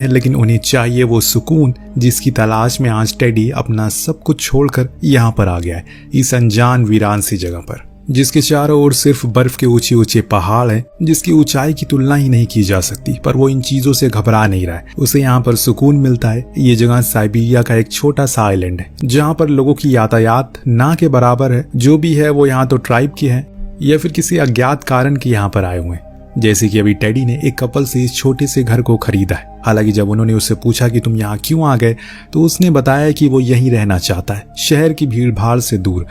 लेकिन उन्हें चाहिए वो सुकून जिसकी तलाश में आज टेडी अपना सब कुछ छोड़कर यहाँ पर आ गया है, इस अनजान वीरान सी जगह पर जिसके चारों ओर सिर्फ बर्फ के ऊंचे ऊंचे पहाड़ हैं, जिसकी ऊंचाई की तुलना ही नहीं की जा सकती। पर वो इन चीजों से घबरा नहीं रहा है, उसे यहाँ पर सुकून मिलता है। ये जगह साइबेरिया का एक छोटा सा आइलैंड है जहाँ पर लोगों की यातायात ना के बराबर है। जो भी है वो यहाँ तो ट्राइब के हैं या फिर किसी अज्ञात कारण के यहाँ पर आए हुए हैं। जैसे कि अभी टेडी ने एक कपल से इस छोटे से घर को खरीदा है। हालांकि जब उन्होंने उससे पूछा कि तुम यहाँ क्यों आ गए, तो उसने बताया कि वो यहीं रहना चाहता है, शहर की भीड़ भाड़ से दूर।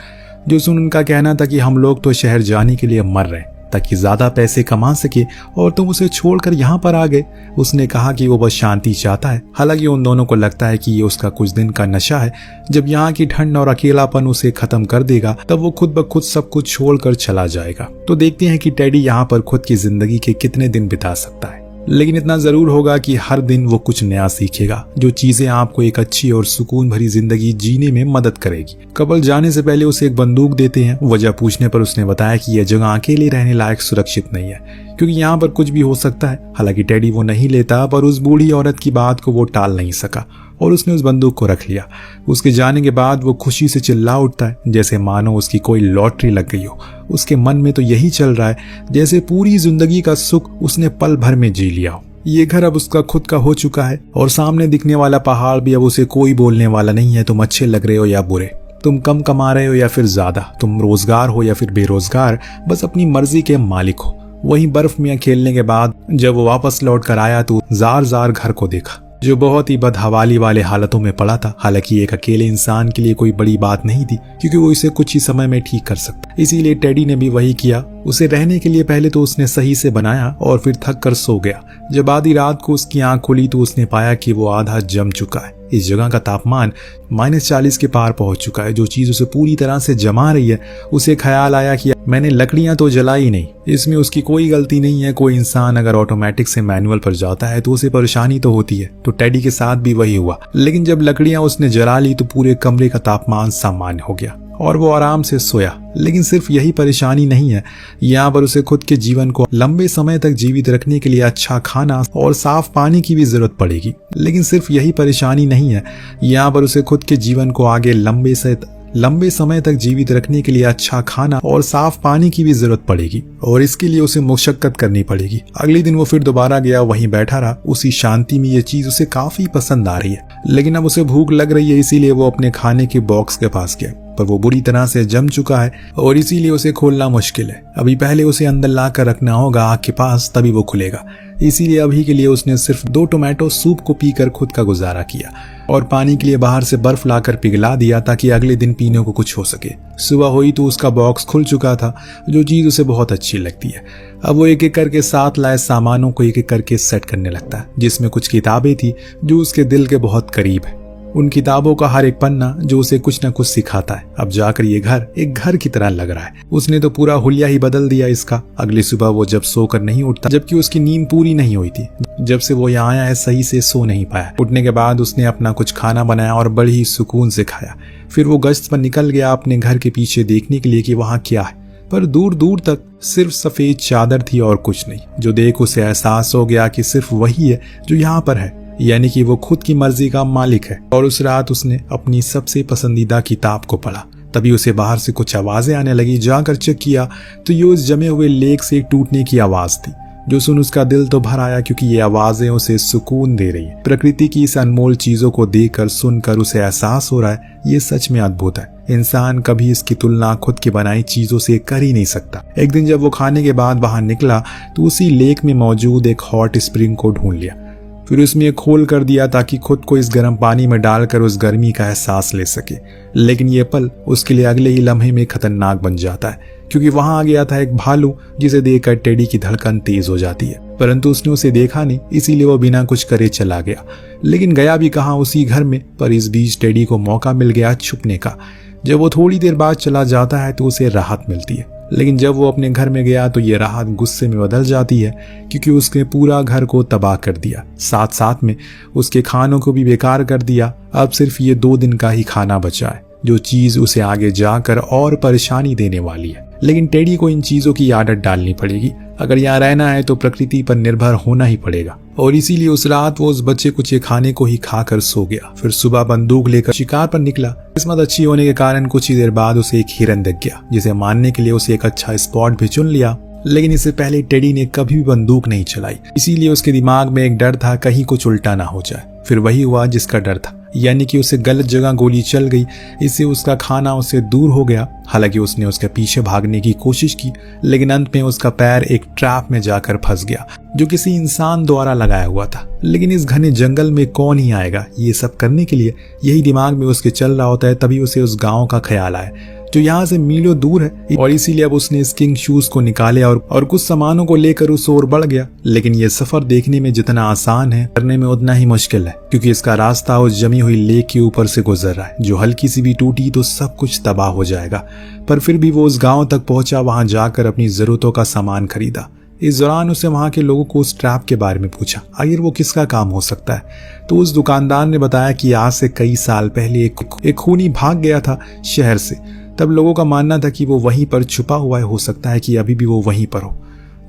जो सुन उनका कहना था कि हम लोग तो शहर जाने के लिए मर रहे हैं ताकि ज्यादा पैसे कमा सके और तुम उसे छोड़कर यहाँ पर आ गए। उसने कहा कि वो बस शांति चाहता है। हालांकि उन दोनों को लगता है कि ये उसका कुछ दिन का नशा है। जब यहाँ की ठंड और अकेलापन उसे खत्म कर देगा तब वो खुद ब खुद सब कुछ छोड़कर चला जाएगा। तो देखते हैं कि टेडी यहाँ पर खुद की जिंदगी के कितने दिन बिता सकता है। लेकिन इतना जरूर होगा कि हर दिन वो कुछ नया सीखेगा, जो चीजें आपको एक अच्छी और सुकून भरी जिंदगी जीने में मदद करेगी। कपल जाने से पहले उसे एक बंदूक देते हैं। वजह पूछने पर उसने बताया कि यह जगह अकेले रहने लायक सुरक्षित नहीं है क्योंकि यहाँ पर कुछ भी हो सकता है। हालांकि टेडी वो नहीं लेता, पर उस बूढ़ी औरत की बात को वो टाल नहीं सका और उसने उस बंदूक को रख लिया। उसके जाने के बाद वो खुशी से चिल्ला उठता है जैसे मानो उसकी कोई लॉटरी लग गई हो। उसके मन में तो यही चल रहा है जैसे पूरी जिंदगी का सुख उसने पल भर में जी लिया हो। ये घर अब उसका खुद का हो चुका है और सामने दिखने वाला पहाड़ भी अब उसे कोई बोलने वाला नहीं है तुम अच्छे लग रहे हो या बुरे, तुम कम कमा रहे हो या फिर ज्यादा, तुम रोजगार हो या फिर बेरोजगार, बस अपनी मर्जी के मालिक हो। वहीं बर्फ में खेलने के बाद जब वो वापस लौट कर आया तो जार जार घर को देखा जो बहुत ही बदहवाली वाले हालतों में पड़ा था। हालांकि एक अकेले इंसान के लिए कोई बड़ी बात नहीं थी क्योंकि वो इसे कुछ ही समय में ठीक कर सकता। इसीलिए टेडी ने भी वही किया। उसे रहने के लिए पहले तो उसने सही से बनाया और फिर थक कर सो गया। जब आधी रात को उसकी आंख खुली तो उसने पाया कि वो आधा जम चुका है। इस जगह का तापमान -40 के पार पहुंच चुका है। जो चीज उसे पूरी तरह से जमा रही है, उसे ख्याल आया कि मैंने लकड़ियां तो जलाई नहीं, इसमें उसकी कोई गलती नहीं है। कोई इंसान अगर ऑटोमेटिक से मैनुअल पर जाता है तो उसे परेशानी तो होती है। तो टेडी के साथ भी वही हुआ। लेकिन जब लकड़ियां उसने जला ली तो पूरे कमरे का तापमान सामान्य हो गया और वो आराम से सोया। लेकिन सिर्फ यही परेशानी नहीं है, यहाँ पर उसे खुद के जीवन को लंबे समय तक जीवित रखने के लिए अच्छा खाना और साफ पानी की भी जरूरत पड़ेगी। लेकिन सिर्फ यही परेशानी नहीं है, यहाँ पर उसे खुद के जीवन को आगे लंबे समय तक जीवित रखने के लिए अच्छा खाना और साफ पानी की भी जरूरत पड़ेगी और इसके लिए उसे मुशक्कत करनी पड़ेगी। अगले दिन वो फिर दोबारा गया, वहीं बैठा रहा। उसी शांति में ये चीज उसे काफी पसंद आ रही है। लेकिन अब उसे भूख लग रही है, इसीलिए वो अपने खाने के बॉक्स के पास गया, पर वो बुरी तरह से जम चुका है और इसीलिए उसे खोलना मुश्किल है। अभी पहले उसे अंदर ला कर रखना होगा आग के पास, तभी वो खुलेगा। इसीलिए अभी के लिए उसने सिर्फ 2 टोमेटो सूप को पीकर खुद का गुजारा किया और पानी के लिए बाहर से बर्फ लाकर पिघला दिया ताकि अगले दिन पीने को कुछ हो सके। सुबह हुई तो उसका बॉक्स खुल चुका था, जो चीज उसे बहुत अच्छी लगती है। अब वो एक एक करके साथ लाए सामानों को एक एक करके सेट करने लगता है, जिसमें कुछ किताबें थी जो उसके दिल के बहुत करीब है। उन किताबों का हर एक पन्ना जो उसे कुछ न कुछ सिखाता है। अब जाकर ये घर एक घर की तरह लग रहा है। उसने तो पूरा हुलिया ही बदल दिया इसका। अगली सुबह वो जब सोकर नहीं उठता, जबकि उसकी नींद पूरी नहीं हुई थी। जब से वो यहाँ आया है सही से सो नहीं पाया। उठने के बाद उसने अपना कुछ खाना बनाया और बड़ी ही सुकून से खाया। फिर वो गश्त पर निकल गया अपने घर के पीछे देखने के लिए कि वहाँ क्या है, पर दूर दूर तक सिर्फ सफेद चादर थी और कुछ नहीं। जो देख उसे एहसास हो गया कि सिर्फ वही है जो यहाँ पर है, यानी कि वो खुद की मर्जी का मालिक है। और उस रात उसने अपनी सबसे पसंदीदा किताब को पढ़ा। तभी उसे बाहर से कुछ आवाजें आने लगी। जाकर चेक किया तो ये उस जमे हुए लेक से टूटने की आवाज थी, जो सुन उसका दिल तो भर आया क्योंकि ये आवाजें उसे सुकून दे रही है। प्रकृति की इस अनमोल चीजों को देखकर सुनकर उसे एहसास हो रहा है ये सच में अद्भुत है। इंसान कभी इसकी तुलना खुद की बनाई चीजों से कर ही नहीं सकता। एक दिन जब वो खाने के बाद बाहर निकला तो उसी लेक में मौजूद एक हॉट स्प्रिंग को ढूंढ लिया। फिर उसमें खोल कर दिया ताकि खुद को इस गर्म पानी में डालकर उस गर्मी का एहसास ले सके। लेकिन ये पल उसके लिए अगले ही लम्हे में खतरनाक बन जाता है, क्योंकि वहां आ गया था एक भालू, जिसे देखकर टेडी की धड़कन तेज हो जाती है। परंतु उसने उसे देखा नहीं, इसीलिए वो बिना कुछ करे चला गया। लेकिन गया भी कहाँ, उसी घर में। पर इस बीच टेडी को मौका मिल गया छुपने का। जब वो थोड़ी देर बाद चला जाता है तो उसे राहत मिलती है। लेकिन जब वो अपने घर में गया तो ये राहत गुस्से में बदल जाती है, क्योंकि उसने पूरा घर को तबाह कर दिया, साथ साथ में उसके खानों को भी बेकार कर दिया। अब सिर्फ ये 2 दिन का ही खाना बचा है, जो चीज उसे आगे जाकर और परेशानी देने वाली है। लेकिन टेडी को इन चीजों की आदत डालनी पड़ेगी। अगर यहाँ रहना है तो प्रकृति पर निर्भर होना ही पड़ेगा और इसीलिए उस रात वो उस बच्चे कुछ खाने को ही खाकर सो गया। फिर सुबह बंदूक लेकर शिकार पर निकला। किस्मत अच्छी होने के कारण कुछ ही देर बाद उसे एक हिरन दिख गया, जिसे मारने के लिए उसे एक अच्छा स्पॉट भी चुन लिया। लेकिन इससे पहले टेडी ने कभी भी बंदूक नहीं चलाई, इसीलिए उसके दिमाग में एक डर था कहीं कुछ उल्टा ना हो जाए। फिर वही हुआ जिसका डर था, यानी कि उसे गलत जगह गोली चल गई। इससे उसका खाना उससे दूर हो गया। हालांकि उसने उसके पीछे भागने की कोशिश की, लेकिन अंत में उसका पैर एक ट्रैप में जाकर फंस गया, जो किसी इंसान द्वारा लगाया हुआ था। लेकिन इस घने जंगल में कौन ही आएगा ये सब करने के लिए? यही दिमाग में उसके चल रहा होता है। तभी उसे उस गाँव का ख्याल आया जो यहाँ से मीलों दूर है, और इसीलिए अब उसने स्किंग शूज को निकाले और कुछ सामानों को लेकर उस ओर बढ़ गया। लेकिन ये सफर देखने में जितना आसान है, करने में उतना ही मुश्किल है, क्योंकि इसका रास्ता उस जमी हुई लेक के ऊपर से गुजर रहा है, जो हल्की सी भी टूटी तो सब कुछ तबाह हो जाएगा। पर फिर भी वो उस गाँव तक पहुंचा, वहां जाकर अपनी जरूरतों का सामान खरीदा। इस दौरान उसे वहां के लोगों को उस ट्रैप के बारे में पूछा, आखिर वो किसका काम हो सकता है। तो उस दुकानदार ने बताया कि आज से कई साल पहले एक खूनी भाग गया था शहर से। तब लोगों का मानना था कि वो वहीं पर छुपा हुआ है, हो सकता है कि अभी भी वो वहीं पर हो।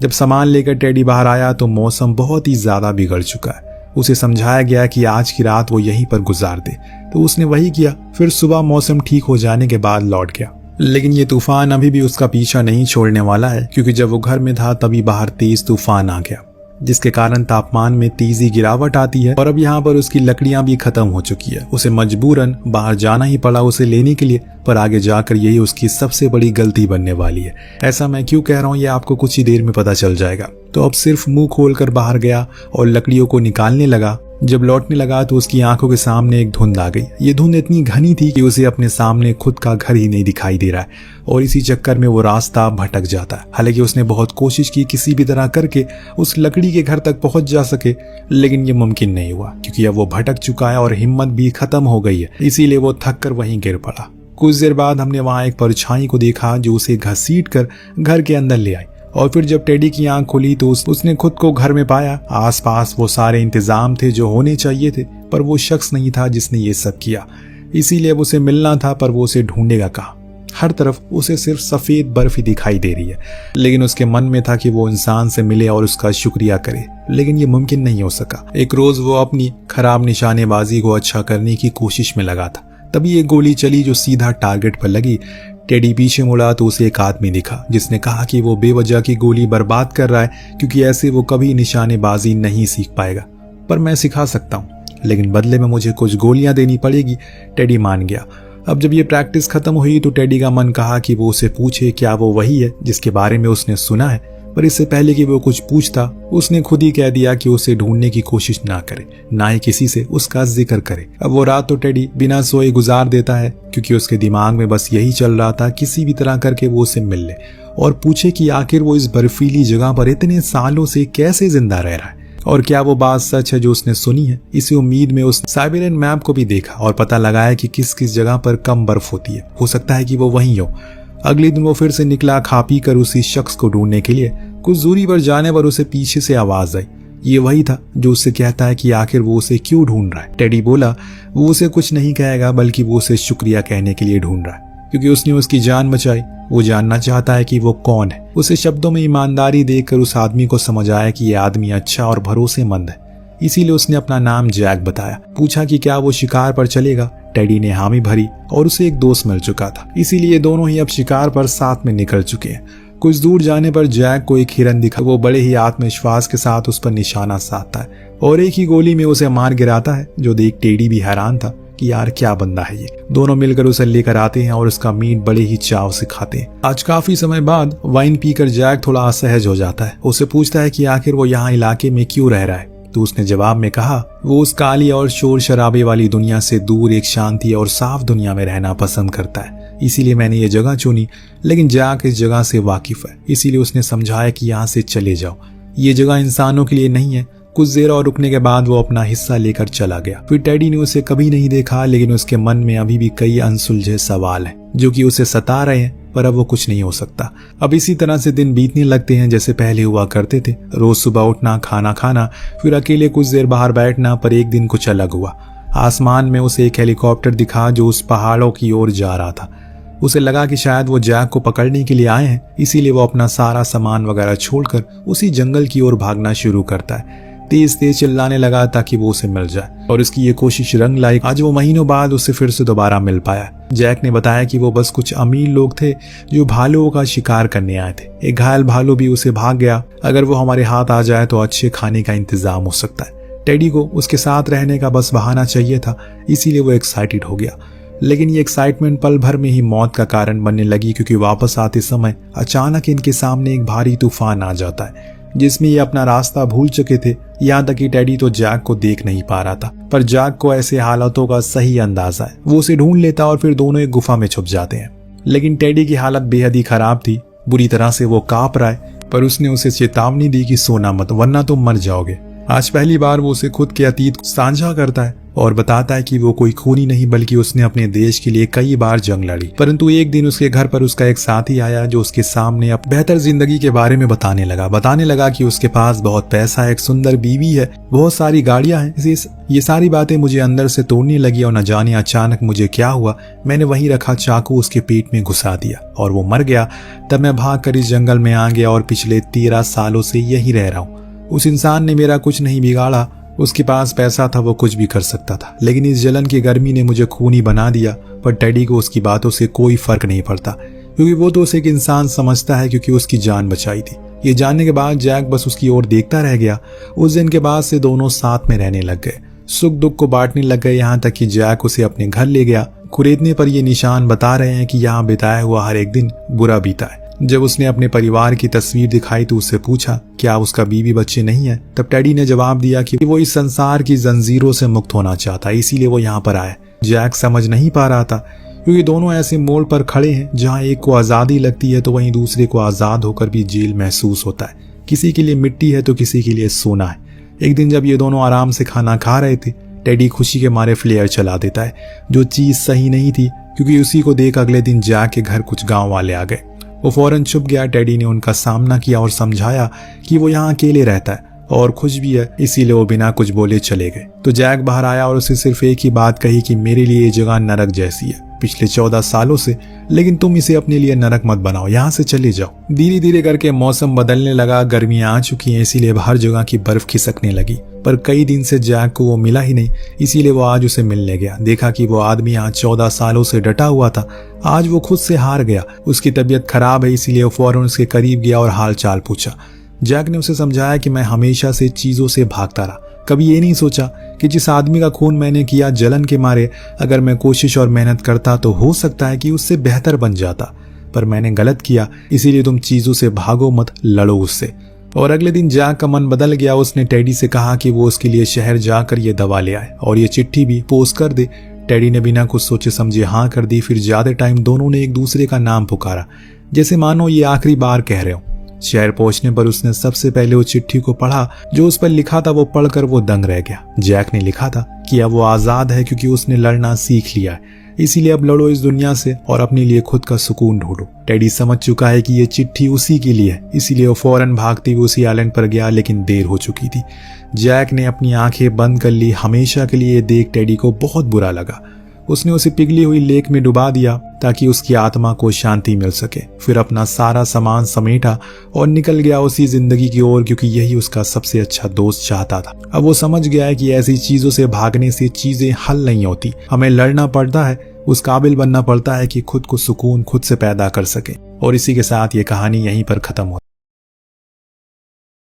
जब सामान लेकर टेडी बाहर आया तो मौसम बहुत ही ज्यादा बिगड़ चुका है। उसे समझाया गया कि आज की रात वो यहीं पर गुजार दे, तो उसने वही किया। फिर सुबह मौसम ठीक हो जाने के बाद लौट गया। लेकिन ये तूफान अभी भी उसका पीछा नहीं छोड़ने वाला है, क्योंकि जब वो घर में था तभी बाहर तेज तूफान आ गया, जिसके कारण तापमान में तेजी गिरावट आती है। और अब यहाँ पर उसकी लकड़ियां भी खत्म हो चुकी है। उसे मजबूरन बाहर जाना ही पड़ा उसे लेने के लिए, पर आगे जाकर यही उसकी सबसे बड़ी गलती बनने वाली है। ऐसा मैं क्यों कह रहा हूँ ये आपको कुछ ही देर में पता चल जाएगा। तो अब सिर्फ मुंह खोलकर बाहर गया और लकड़ियों को निकालने लगा। जब लौटने लगा तो उसकी आंखों के सामने एक धुंध आ गई। ये धुंध इतनी घनी थी कि उसे अपने सामने खुद का घर ही नहीं दिखाई दे रहा है, और इसी चक्कर में वो रास्ता भटक जाता है। हालांकि उसने बहुत कोशिश की किसी भी तरह करके उस लकड़ी के घर तक पहुंच जा सके, लेकिन ये मुमकिन नहीं हुआ, क्योंकि अब वो भटक चुका है और हिम्मत भी खत्म हो गई है। इसीलिए वो थक कर वहीं गिर पड़ा। कुछ देर बाद हमने वहां एक परछाई को देखा जो उसे घसीट कर घर के अंदर ले आई। और फिर जब टेडी की आंख खुली तो उसने खुद को घर में पाया। आसपास वो सारे इंतजाम थे जो होने चाहिए थे, पर वो शख्स नहीं था जिसने ये सब किया। इसीलिए अब उसे मिलना था, पर वो उसे ढूंढेगा कहाँ? हर तरफ उसे सिर्फ सफेद बर्फ ही दिखाई दे रही है। लेकिन उसके मन में था कि वो इंसान से मिले और उसका शुक्रिया करे, लेकिन ये मुमकिन नहीं हो सका। एक रोज वो अपनी खराब निशानेबाजी को अच्छा करने की कोशिश में लगा था। तभी एक गोली चली जो सीधा टारगेट पर लगी। टेडी पीछे मुड़ा तो उसे एक आदमी दिखा, जिसने कहा कि वो बेवजह की गोली बर्बाद कर रहा है, क्योंकि ऐसे वो कभी निशानेबाजी नहीं सीख पाएगा। पर मैं सिखा सकता हूँ, लेकिन बदले में मुझे कुछ गोलियां देनी पड़ेगी। टेडी मान गया। अब जब ये प्रैक्टिस खत्म हुई तो टेडी का मन कहा कि वो उसे पूछे क्या वो वही है जिसके बारे में उसने सुना है। पर इससे पहले कि वो कुछ पूछता, उसने खुद ही कह दिया कि उसे ढूंढने की कोशिश ना करे, ना ही किसी से उसका जिक्र करे। अब वो रात तो टेडी बिना सोए गुजार देता है, क्योंकि उसके दिमाग में बस यही चल रहा था किसी भी तरह करके वो उसे मिल ले और पूछे कि आखिर वो इस बर्फीली जगह पर इतने सालों से कैसे जिंदा रह रहा है, और क्या वो बात सच है जो उसने सुनी है। इसी उम्मीद में उस साइबेरियन मैप को भी देखा और पता लगाया कि किस किस जगह पर कम बर्फ होती है। हो सकता है कि वो वहीं हो। अगले दिन वो फिर से निकला खा पी कर उसी शख्स को ढूंढने के लिए। कुछ दूरी पर जाने पर उसे पीछे से आवाज आई। ये वही था जो उससे कहता है कि आखिर वो उसे क्यों ढूंढ रहा है। टेडी बोला वो उसे कुछ नहीं कहेगा, बल्कि वो उसे शुक्रिया कहने के लिए ढूंढ रहा है, क्योंकि उसने उसकी जान बचाई। वो जानना चाहता है कि वो कौन है। उसे शब्दों में ईमानदारी देकर उस आदमी को समझ आया कि ये आदमी अच्छा और भरोसेमंद है। इसीलिए उसने अपना नाम जैक बताया। पूछा कि क्या वो शिकार पर चलेगा। टेडी ने हामी भरी और उसे एक दोस्त मिल चुका था, इसीलिए दोनों ही अब शिकार पर साथ में निकल चुके हैं। कुछ दूर जाने पर जैक को एक हिरन दिखा। वो बड़े ही आत्मविश्वास के साथ उस पर निशाना साधता है और एक ही गोली में उसे मार गिराता है, जो देख टेडी भी हैरान था कि यार क्या बंदा है ये। दोनों मिलकर उसे लेकर आते हैं और उसका मीट बड़े ही चाव से खाते हैं। आज काफी समय बाद वाइन पीकर जैक थोड़ा असहज हो जाता है। उसे पूछता है कि आखिर वो यहाँ इलाके में क्यों रह रहा है। तो उसने जवाब में कहा वो उस काली और शोर शराबे वाली दुनिया से दूर एक शांति और साफ दुनिया में रहना पसंद करता है, इसीलिए मैंने ये जगह चुनी। लेकिन जैक इस जगह से वाकिफ है, इसीलिए उसने समझाया कि यहाँ से चले जाओ, ये जगह इंसानों के लिए नहीं है। कुछ देर और रुकने के बाद वो अपना हिस्सा लेकर चला गया। फिर टेडी ने उसे कभी नहीं देखा, लेकिन उसके मन में अभी भी कई अनसुलझे सवाल हैं जो कि उसे सता रहे हैं, पर अब वो कुछ नहीं हो सकता। अब इसी तरह से दिन बीतने लगते हैं जैसे पहले हुआ करते थे। रोज सुबह उठना, खाना खाना, फिर अकेले कुछ देर बाहर बैठना। पर एक दिन कुछ अलग हुआ। आसमान में उसे एक हेलीकॉप्टर दिखा जो उस पहाड़ों की ओर जा रहा था। उसे लगा कि शायद वो जैक को पकड़ने के लिए आए हैं, इसीलिए वो अपना सारा सामान वगैरह छोड़कर उसी जंगल की ओर भागना शुरू करता है। तेज तेज चिल्लाने लगा ताकि वो उसे मिल जाए, और उसकी ये कोशिश रंग लाई। आज वो महीनों बाद उससे फिर से दोबारा मिल पाया। जैक ने बताया कि वो बस कुछ अमीर लोग थे जो भालुओं का शिकार करने आए थे। एक घायल भालू भी उसे भाग गया। अगर वो हमारे हाथ आ जाए तो अच्छे खाने का इंतजाम हो सकता है। टेडी को उसके साथ रहने का बस बहाना चाहिए था, इसीलिए वो एक्साइटेड हो गया। लेकिन ये एक्साइटमेंट पल भर में ही मौत का कारण बनने लगी, क्योंकि वापस आते समय अचानक इनके सामने एक भारी तूफान आ जाता है जिसमें ये अपना रास्ता भूल चुके थे। यहाँ तक कि टेडी तो जैक को देख नहीं पा रहा था, पर जैक को ऐसे हालातों का सही अंदाजा है। वो उसे ढूंढ लेता और फिर दोनों एक गुफा में छुप जाते हैं। लेकिन टेडी की हालत बेहद ही खराब थी, बुरी तरह से वो कांप रहा है, पर उसने उसे चेतावनी दी कि सोना मत, वरना तुम मर जाओगे। आज पहली बार वो उसे खुद के अतीत साझा करता है और बताता है कि वो कोई खूनी नहीं बल्कि उसने अपने देश के लिए कई बार जंग लड़ी। परंतु एक दिन उसके घर पर उसका एक साथी आया जो उसके सामने अब बेहतर जिंदगी के बारे में बताने लगा कि उसके पास बहुत पैसा है, एक सुंदर बीवी है, बहुत सारी गाड़ियां हैं। ये सारी बातें मुझे अंदर से तोड़ने लगी और न जाने अचानक मुझे क्या हुआ, मैंने वहीं रखा चाकू उसके पेट में घुसा दिया और वो मर गया। तब मैं भाग कर इस जंगल में आ गया और पिछले 13 सालों से यही रह रहा हूँ। उस इंसान ने मेरा कुछ नहीं बिगाड़ा, उसके पास पैसा था, वो कुछ भी कर सकता था, लेकिन इस जलन की गर्मी ने मुझे खूनी बना दिया। पर टेडी को उसकी बातों से कोई फर्क नहीं पड़ता, क्योंकि वो तो उसे एक इंसान समझता है, क्योंकि उसकी जान बचाई थी। ये जानने के बाद जैक बस उसकी ओर देखता रह गया। उस दिन के बाद से दोनों साथ में रहने लग गए, सुख दुख को बांटने लग गए, यहाँ तक कि जैक उसे अपने घर ले गया। खुरेदने पर ये निशान बता रहे हैं कि यहाँ बिताया हुआ हर एक दिन बुरा बीता है। जब उसने अपने परिवार की तस्वीर दिखाई तो उससे पूछा क्या उसका बीवी बच्चे नहीं है। तब टेडी ने जवाब दिया कि वो इस संसार की जंजीरों से मुक्त होना चाहता है, इसीलिए वो यहाँ पर आया। जैक समझ नहीं पा रहा था, क्योंकि दोनों ऐसे मोड़ पर खड़े हैं जहाँ एक को आज़ादी लगती है तो वहीं दूसरे को आज़ाद होकर भी जेल महसूस होता है। किसी के लिए मिट्टी है तो किसी के लिए सोना है। एक दिन जब ये दोनों आराम से खाना खा रहे थे, टेडी खुशी के मारे फ्लेयर चला देता है, जो चीज सही नहीं थी, क्योंकि उसी को देख अगले दिन जैक के घर कुछ गांव वाले आ गए। वो फौरन छुप गया। टेडी ने उनका सामना किया और समझाया कि वो यहाँ अकेले रहता है और खुश भी है, इसीलिए वो बिना कुछ बोले चले गए। तो जैक बाहर आया और उसे सिर्फ एक ही बात कही कि मेरे लिए ये जगह नरक जैसी है पिछले 14 सालों से, लेकिन तुम इसे अपने लिए नरक मत बनाओ, यहाँ से चले जाओ। धीरे धीरे करके मौसम बदलने लगा, गर्मियां आ चुकी हैं, इसीलिए हर जगह की बर्फ खिसकने लगी। पर कई दिन से जैक को वो मिला ही नहीं, इसीलिए वो आज उसे मिलने गया। देखा कि वो आदमी यहाँ 14 सालों से डटा हुआ था, आज वो खुद से हार गया। उसकी तबीयत खराब है, इसीलिए वो फौरन उसके करीब गया और हाल चाल पूछा। जैक ने उसे समझाया कि मैं हमेशा से चीजों से भागता रहा, कभी ये नहीं सोचा कि जिस आदमी का खून मैंने किया जलन के मारे, अगर मैं कोशिश और मेहनत करता तो हो सकता है कि उससे बेहतर बन जाता, पर मैंने गलत किया। इसीलिए तुम चीजों से भागो मत, लड़ो उससे। और अगले दिन जैक का मन बदल गया। उसने टेडी से कहा कि वो उसके लिए शहर जाकर ये दवा ले आए और ये चिट्ठी भी पोस्ट कर दे। टेडी ने बिना कुछ सोचे समझे हाँ कर दी। फिर ज्यादा टाइम दोनों ने एक दूसरे का नाम पुकारा, जैसे मानो ये आखिरी बार कह रहे हो। शहर पहुंचने पर उसने सबसे पहले वो चिट्ठी को पढ़ा जो उस पर लिखा था। वो पढ़कर वो दंग रह गया। जैक ने लिखा था कि अब वो आजाद है, क्योंकि उसने लड़ना सीख लिया है, इसीलिए अब लड़ो इस दुनिया से और अपने लिए खुद का सुकून ढूंढो। टेडी समझ चुका है कि ये चिट्ठी उसी के लिए है, इसीलिए वो फौरन भागते हुए उसी आइलैंड पर गया, लेकिन देर हो चुकी थी। जैक ने अपनी आंखें बंद कर ली। हमेशा के लिए देख टेडी को बहुत बुरा लगा। उसने उसे पिघली हुई लेक में डुबा दिया ताकि उसकी आत्मा को शांति मिल सके। फिर अपना सारा सामान समेटा और निकल गया उसी जिंदगी की ओर, क्योंकि यही उसका सबसे अच्छा दोस्त चाहता था। अब वो समझ गया है कि ऐसी चीजों से भागने से चीजें हल नहीं होती, हमें लड़ना पड़ता है, उस काबिल बनना पड़ता है कि खुद को सुकून खुद से पैदा कर सके। और इसी के साथ ये कहानी यहीं पर खत्म होती है।